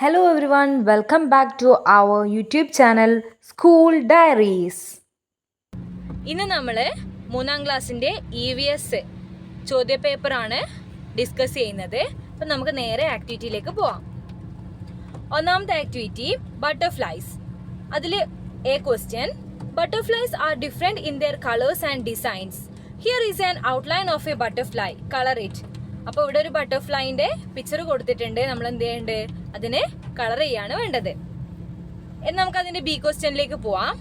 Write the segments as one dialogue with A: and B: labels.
A: Hello everyone, welcome back to our YouTube channel School Diaries.
B: ഇന്ന് നമ്മൾ 3ാം ക്ലാസ്സിൻ്റെ EVS ചോദ്യപേപ്പറാണ് discuss ചെയ്യുന്നത്. അപ്പം നമുക്ക് നേരെ ആക്ടിവിറ്റിയിലേക്ക് പോവാം. ഒന്നാമത്തെ ആക്ടിവിറ്റി ബട്ടർഫ്ലൈസ്. അതിൽ A question, butterflies are different in there colours and designs. Here is an outline of a butterfly, colour it. അപ്പോൾ ഇവിടെ ഒരു ബട്ടർഫ്ലൈൻ്റെ പിക്ചർ കൊടുത്തിട്ടുണ്ട്. നമ്മൾ എന്ത് ചെയ്യേണ്ടത്, അതിനെ കളർ ചെയ്യാണ് വേണ്ടത്. എന്ന് നമുക്ക് അതിൻ്റെ ബി ക്വസ്റ്റ്യനിലേക്ക് പോവാം.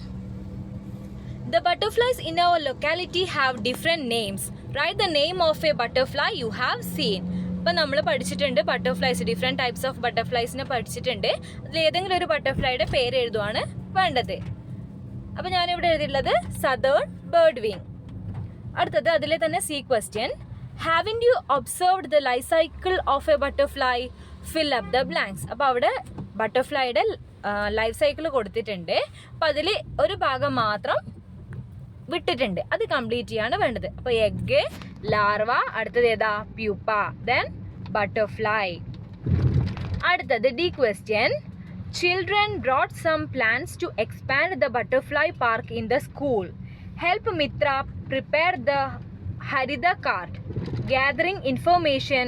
B: The butterflies in our locality have different names. Write the name of a butterfly you have seen. അപ്പം നമ്മൾ പഠിച്ചിട്ടുണ്ട് ബട്ടർഫ്ലൈസ്, ഡിഫറെൻറ്റ് ടൈപ്സ് ഓഫ് ബട്ടർഫ്ലൈസിനെ പഠിച്ചിട്ടുണ്ട്. അതിൽ ഏതെങ്കിലും ഒരു ബട്ടർഫ്ലൈയുടെ പേര് എഴുതുവാണ് വേണ്ടത്. അപ്പം ഞാനിവിടെ എഴുതിയിട്ടുള്ളത് സദേൺ ബേർഡ് വിങ്. അടുത്തത് അതിലെ തന്നെ C question, haven't you observed the life cycle of a butterfly, fill up the blanks. അപ്പോൾ അവിടെ ബട്ടർഫ്ലൈയുടെ ലൈഫ് സൈക്കിൾ കൊടുത്തിട്ടുണ്ട്. അപ്പം അതിൽ ഒരു ഭാഗം മാത്രം വിട്ടിട്ടുണ്ട്, അത് കംപ്ലീറ്റ് ചെയ്യാണ് വേണ്ടത്. അപ്പോൾ എഗ്, ലാർവ, അടുത്തത് ഏതാ പ്യൂപ്പ, ദെൻ ബട്ടർഫ്ലൈ. അടുത്തത് D question, children brought some plants to expand the butterfly park in the school. Help Mitra prepare the Haritha card, gathering information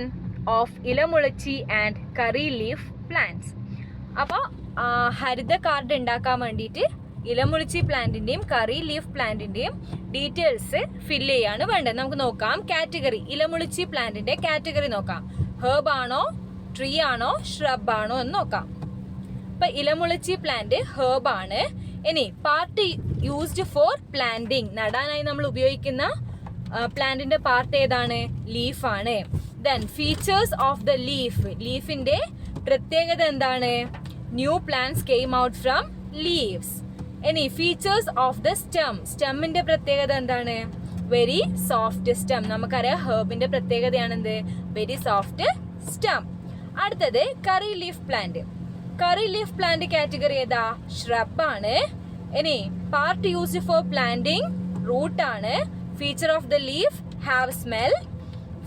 B: of ilamulachi and curry leaf plants. അപ്പോൾ ഹരിത card ഉണ്ടാക്കാൻ വേണ്ടിയിട്ട് ഇലമുളിച്ചി പ്ലാന്റിൻ്റെയും curry leaf പ്ലാന്റിൻ്റെയും details fill ചെയ്യാണ് വേണ്ടത്. നമുക്ക് നോക്കാം കാറ്റഗറി. ഇലമുളിച്ചി പ്ലാന്റിൻ്റെ കാറ്റഗറി നോക്കാം. ഹെർബ് ആണോ, ട്രീ ആണോ, ഷ്രബ് ആണോ എന്ന് നോക്കാം. ഇപ്പം ഇലമുളിച്ചി പ്ലാന്റ് ഹെർബ് ആണ്. ഇനി പാർട്ട് യൂസ്ഡ് ഫോർ പ്ലാന്റിങ്, നടാനായി നമ്മൾ ഉപയോഗിക്കുന്ന പ്ലാന്റിൻ്റെ പാർട്ട് ഏതാണ്, ലീഫാണ്. Then features of the leaf, ലീഫിൻ്റെ പ്രത്യേകത എന്താണ്, new plants came out from leaves. ഇനി ഫീച്ചേഴ്സ് ഓഫ് ദ സ്റ്റെം, സ്റ്റെമ്മിന്റെ പ്രത്യേകത എന്താണ്, വെരി സോഫ്റ്റ് സ്റ്റെം. നമുക്കറിയാം ഹെർബിന്റെ പ്രത്യേകതയാണ് എന്ത്, വെരി സോഫ്റ്റ് സ്റ്റെം. അടുത്തത് curry leaf plant. Curry leaf plant category ഏതാ, ഷ്രബ് ആണ്. ഇനി part used for planting, root ആണ്. Feature of the leaf, have smell.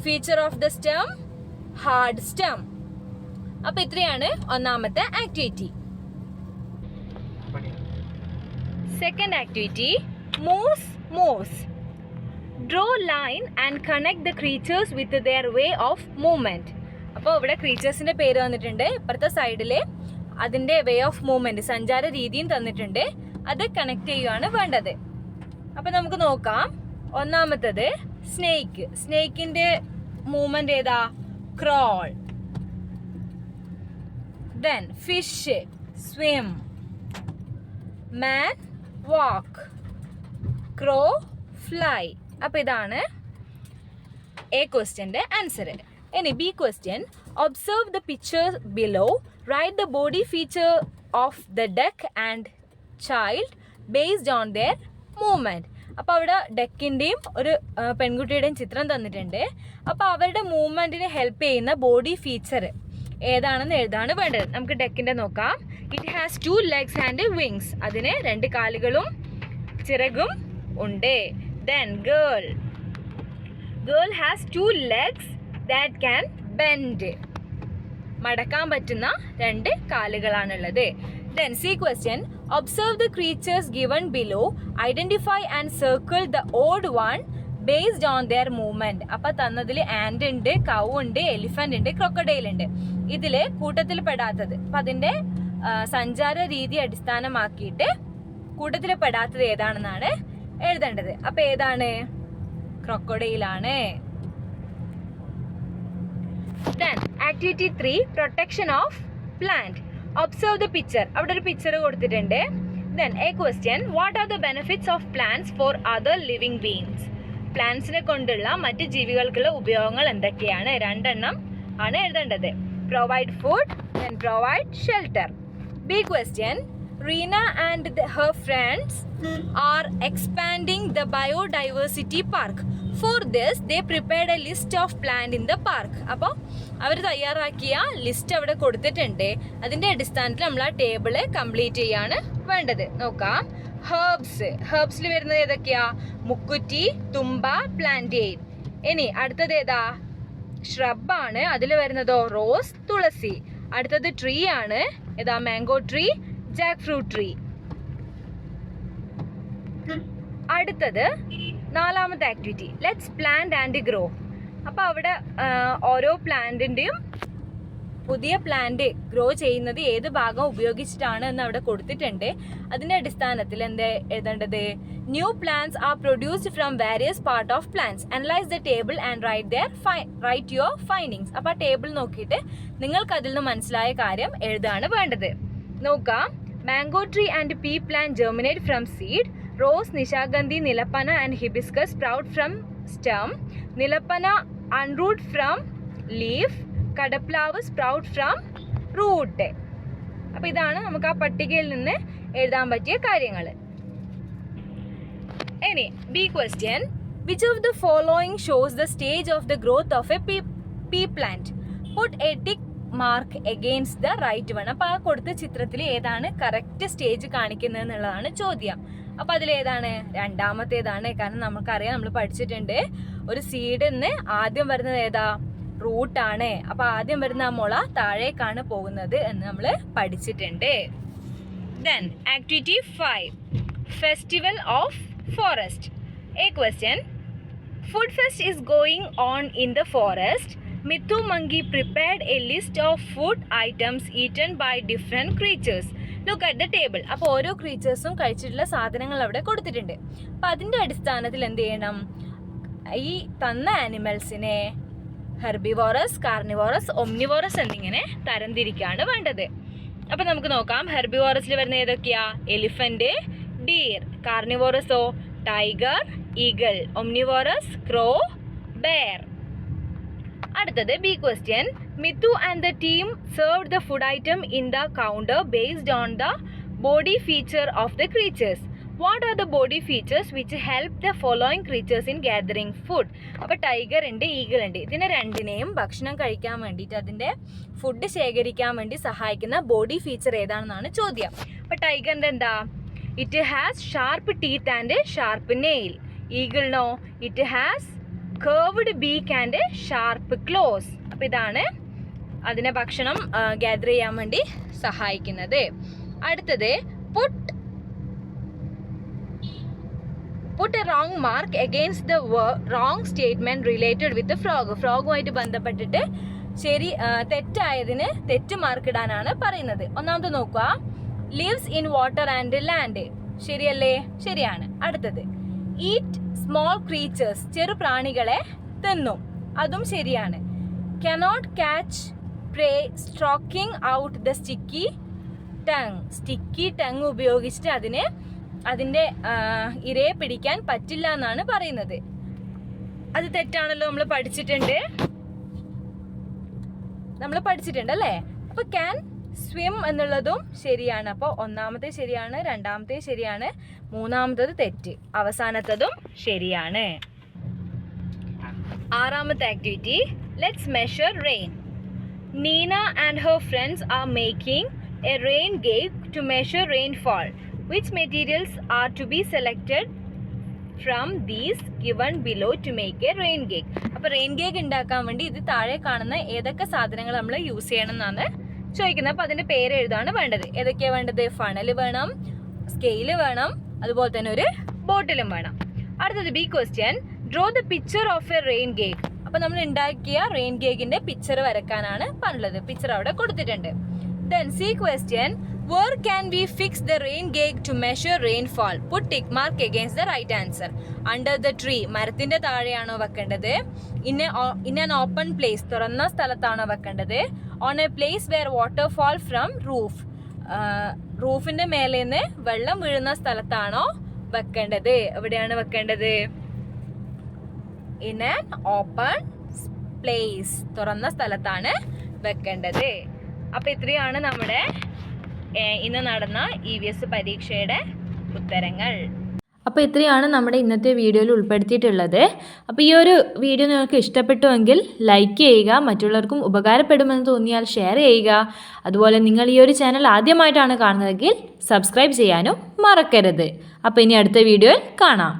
B: Feature of the stem, hard stem. അപ്പൊ ഇത്രയാണ് ഒന്നാമത്തെ activity. Second activity, moose moves. Draw line and connect the creatures with their way of movement. അപ്പോൾ ഇവിടെ ക്രീച്ചേഴ്സിൻ്റെ പേര് തന്നിട്ടുണ്ട്. ഇപ്പുറത്തെ സൈഡിൽ അതിൻ്റെ വേ ഓഫ് മൂവ്മെൻറ്റ്, സഞ്ചാര രീതിയും തന്നിട്ടുണ്ട്. അത് കണക്ട് ചെയ്യുകയാണ് വേണ്ടത്. അപ്പോൾ നമുക്ക് നോക്കാം. ഒന്നാമത്തത് സ്നേക്ക്. സ്നേക്കിൻ്റെ മൂവ്മെൻറ്റ് ഏതാ, crawl. Then fish, swim. Man, walk. Crow, fly. അപ്പോൾ ഇതാണ് എ ക്വസ്റ്റ്യൻ്റെ ആൻസർ. ഇനി B question, observe the picture below, write the body feature of the duck and child based on their movement. അപ്പോൾ അവിടെ ഡക്കിൻ്റെയും ഒരു പെൺകുട്ടിയുടെയും ചിത്രം തന്നിട്ടുണ്ട്. അപ്പോൾ അവരുടെ മൂവ്മെൻറ്റിന് ഹെൽപ്പ് ചെയ്യുന്ന ബോഡി ഫീച്ചർ ഏതാണെന്ന് എഴുതാണ് വേണ്ടത്. നമുക്ക് ഡക്കിൻ്റെ നോക്കാം. It has 2 legs and wings. അതിന് 2 കാലുകളും ചിറകും ഉണ്ട്. Then girl has 2 legs that can bend. മടക്കാൻ പറ്റുന്ന 2 കാലുകളാണുള്ളത്. Then C question, observe the creatures given below, identify and circle the odd one based on their movement. അപ്പം തന്നതിൽ ആൻഡ് ഉണ്ട്, കൗ ഉണ്ട്, എലിഫന്റ് ഉണ്ട്, ക്രൊക്കഡൈൽ ഉണ്ട്. ഇതിൽ കൂട്ടത്തിൽ പെടാത്തത്, അപ്പം അതിൻ്റെ സഞ്ചാര രീതി അടിസ്ഥാനമാക്കിയിട്ട് കൂട്ടത്തിൽ പെടാത്തത് ഏതാണെന്നാണ് എഴുതേണ്ടത്. അപ്പം ഏതാണ്, ക്രൊക്കഡൈലാണ്. Then activity 3, protection of plant. Observe the picture. അവിടെ ഒരു പിക്ചർ കൊടുത്തിട്ടുണ്ട്. Then A question, what are the benefits of plants for other living beings. പ്ലാന്റ്സിനെ കൊണ്ടുള്ള മറ്റ് ജീവികൾക്കുള്ള ഉപയോഗങ്ങൾ എന്തൊക്കെയാണ്, 2 എണ്ണം ആണ് എഴുതേണ്ടത്. Provide food, then provide shelter. B question, Reena and her friends are expanding the biodiversity park. For this they prepared a list of plants in the park. അപ്പോൾ അവർ തയ്യാറാക്കിയ ലിസ്റ്റ് അവിടെ കൊടുത്തിട്ടുണ്ട്. അതിൻ്റെ അടിസ്ഥാനത്തിൽ നമ്മൾ ആ ടേബിള് കംപ്ലീറ്റ് ചെയ്യാണ് വേണ്ടത്. നോക്കാം. ഹെർബ്സിൽ വരുന്നത് ഏതൊക്കെയാ, മുക്കുറ്റി, തുമ്പ, പ്ലാന്റെയിൻ. ഇനി അടുത്തത് ഏതാ, ഷ്രബാണ്. അതിൽ വരുന്നതോ റോസ്, തുളസി. അടുത്തത് ട്രീ ആണ്. ഏതാ? Mango tree, jack fruit tree. അടുത്തത് 4ാമത്തെ activity, let's plant and grow. അപ്പോൾ അവിടെ ഓരോ പ്ലാന്റിൻ്റെയും പുതിയ പ്ലാന്റ് ഗ്രോ ചെയ്യുന്നത് ഏത് ഭാഗം ഉപയോഗിച്ചിട്ടാണ് എന്ന് അവിടെ കൊടുത്തിട്ടുണ്ട്. അതിൻ്റെ അടിസ്ഥാനത്തിൽ എന്താ എഴുതേണ്ടത്? New plants are produced from various part of plants. Analyse the table and write your findings. അപ്പോൾ ആ ടേബിൾ നോക്കിയിട്ട് നിങ്ങൾക്ക് അതിൽ നിന്ന് മനസ്സിലായ കാര്യം എഴുതാണ് വേണ്ടത്. നോക്കാം. Mango tree and pea plant germinate from seed. Rose, nishagandhi, nilappana and hibiscus sprout from stem. Nilappana unroot from leaf. Kadaplavu sprout from root. അപ്പോൾ ഇതാണ് നമുക്ക് ആ പട്ടികയിൽ നിന്ന് എഴുതാൻ പറ്റിയ കാര്യങ്ങൾ. ഇനി B question, which of the following shows the stage of the growth of a pea plant. Put a tick mark against the right one. അപ്പോൾ ആ കൊടുത്ത ചിത്രത്തിൽ ഏതാണ് കറക്റ്റ് സ്റ്റേജ് കാണിക്കുന്നത് എന്നുള്ളതാണ് ചോദ്യം. അപ്പോൾ അതിലേതാണ്? 2ാമത്തേതാണ്. കാരണം നമുക്കറിയാം, നമ്മൾ പഠിച്ചിട്ടുണ്ട്, ഒരു സീഡിൽ നിന്ന് ആദ്യം വരുന്നത് ഏതാ? റൂട്ടാണ്. അപ്പോൾ ആദ്യം വരുന്ന ആ മുള താഴേക്കാണ് പോകുന്നത് എന്ന് നമ്മൾ പഠിച്ചിട്ടുണ്ട്. Then activity 5, festival of forest. A question, food fest is going on in the forest. Mithu Mangi prepared a list of food items eaten by different creatures. Look at the table. അപ്പോൾ ഓരോ ക്രീച്ചേഴ്സും കഴിച്ചിട്ടുള്ള സാധനങ്ങൾ അവിടെ കൊടുത്തിട്ടുണ്ട്. അപ്പോൾ അതിൻ്റെ അടിസ്ഥാനത്തിൽ എന്ത് ചെയ്യണം? ഈ തന്ന ആനിമൽസിനെ ഹെർബിവോറസ്, കാർണിവോറസ്, ഒംനിവോറസ് എന്നിങ്ങനെ തരംതിരിക്കുകയാണ് വേണ്ടത്. അപ്പോൾ നമുക്ക് നോക്കാം. ഹെർബിവോറസിൽ വരുന്ന ഏതൊക്കെയാ? Elephant, deer. കാർണിവോറസോ? Tiger, eagle. Omnivorous, crow, bear. അടുത്തത് B question, Mithu and the team served the food item in the counter based on the body feature of the creatures. What are the body features which help the following creatures in gathering food. അപ്പോൾ tiger ഉണ്ട്, eagle ഉണ്ട്. ഇതിനെ രണ്ടിനെയും ഭക്ഷണം കഴിക്കാൻ വേണ്ടിയിട്ട്, അതിൻ്റെ food ശേഖരിക്കാൻ വേണ്ടി സഹായിക്കുന്ന ബോഡി ഫീച്ചർ ഏതാണെന്നാണ് ചോദ്യം. അപ്പോൾ ടൈഗറിൻ്റെ എന്താ? It has sharp teeth and sharp nail. ഈഗിളിനോ? It has curved beak and sharp claws. അപ്പോൾ ഇതാണ് അതിനെ ഭക്ഷണം ഗ്യാദർ ചെയ്യാൻ വേണ്ടി സഹായിക്കുന്നത്. അടുത്തത് put a wrong mark against the wrong statement related with the frog. ഫ്രോഗുമായിട്ട് ബന്ധപ്പെട്ടിട്ട് തെറ്റായതിന് തെറ്റ് മാർക്ക് ഇടാനാണ് പറയുന്നത്. ഒന്നാമത് നോക്കുക, lives in water and land. ശരിയല്ലേ? ശരിയാണ്. അടുത്തത് ഈറ്റ് സ്മോൾ ക്രീച്ചേഴ്സ്. ചെറു പ്രാണികളെ തിന്നും. അതും ശരിയാണ്. Cannot catch pray stroking out the sticky tongue. Sticky tongue ഉപയോഗിച്ചിട്ട് അതിൻ്റെ ഇരയെ പിടിക്കാൻ പറ്റില്ല എന്നാണ് പറയുന്നത്. അത് തെറ്റാണല്ലോ, നമ്മൾ പഠിച്ചിട്ടുണ്ട് അല്ലേ? അപ്പോൾ ക്യാൻ സ്വിം എന്നുള്ളതും ശരിയാണ്. അപ്പോൾ ഒന്നാമത്തെ ശരിയാണ്, രണ്ടാമത്തെ ശരിയാണ്, മൂന്നാമത്തത് തെറ്റ്, അവസാനത്തതും ശരിയാണ്. 6ാമത്തെ activity, let's measure rain. Neena and her friends are making a rain gauge to measure rainfall. Which materials are to be selected from these given below to make a rain gauge. അപ്പോൾ റെയിൻ കേക്ക് ഉണ്ടാക്കാൻ വേണ്ടി ഇത് താഴെ കാണുന്ന ഏതൊക്കെ സാധനങ്ങൾ നമ്മൾ use ചെയ്യണം എന്നാണ് ചോദിക്കുന്നത്. അപ്പോൾ അതിൻ്റെ പേര് എഴുതാണ് വേണ്ടത്. ഏതൊക്കെയാണ് വേണ്ടത്? ഫണൽ വേണം, സ്കെയിൽ വേണം, അതുപോലെ തന്നെ ഒരു ബോട്ടിലും വേണം. അടുത്തത് B question, draw the picture of A rain gauge. അപ്പോൾ നമ്മൾ ഉണ്ടാക്കിയ റെയിൻ കേക്കിൻ്റെ പിക്ചർ വരക്കാനാണ് പറഞ്ഞത്. പിക്ചർ അവിടെ കൊടുത്തിട്ടുണ്ട്. Then C question, where can we fix the rain gauge to measure rainfall? Put tick mark against the right answer. Under the tree. മരത്തിൻ്റെ താഴെയാണോ വെക്കേണ്ടത്? in an open place. തുറന്ന സ്ഥലത്താണോ വെക്കേണ്ടത്? on a place where water fall from roof. റൂഫിൻ്റെ മേലെ നിന്ന് വെള്ളം വീഴുന്ന സ്ഥലത്താണോ വെക്കേണ്ടത്? എവിടെയാണ് വെക്കേണ്ടത്? in an open place. തുറന്ന സ്ഥലത്താണ് വെക്കേണ്ടത്. അപ്പോൾ ഇത്രയാണ് നമ്മുടെ ഇന്ന് നടന്ന EVS പരീക്ഷയുടെ ഉത്തരങ്ങൾ.
A: അപ്പോൾ ഇത്രയാണ് നമ്മുടെ ഇന്നത്തെ വീഡിയോയിൽ ഉൾപ്പെടുത്തിയിട്ടുള്ളത്. അപ്പോൾ ഈ ഒരു വീഡിയോ നിങ്ങൾക്ക് ഇഷ്ടപ്പെട്ടുവെങ്കിൽ ലൈക്ക് ചെയ്യുക, മറ്റുള്ളവർക്കും ഉപകാരപ്പെടുമെന്ന് തോന്നിയാൽ ഷെയർ ചെയ്യുക. അതുപോലെ നിങ്ങൾ ഈ ഒരു ചാനൽ ആദ്യമായിട്ടാണ് കാണുന്നതെങ്കിൽ സബ്സ്ക്രൈബ് ചെയ്യാനും മറക്കരുത്. അപ്പോൾ ഇനി അടുത്ത വീഡിയോയിൽ കാണാം.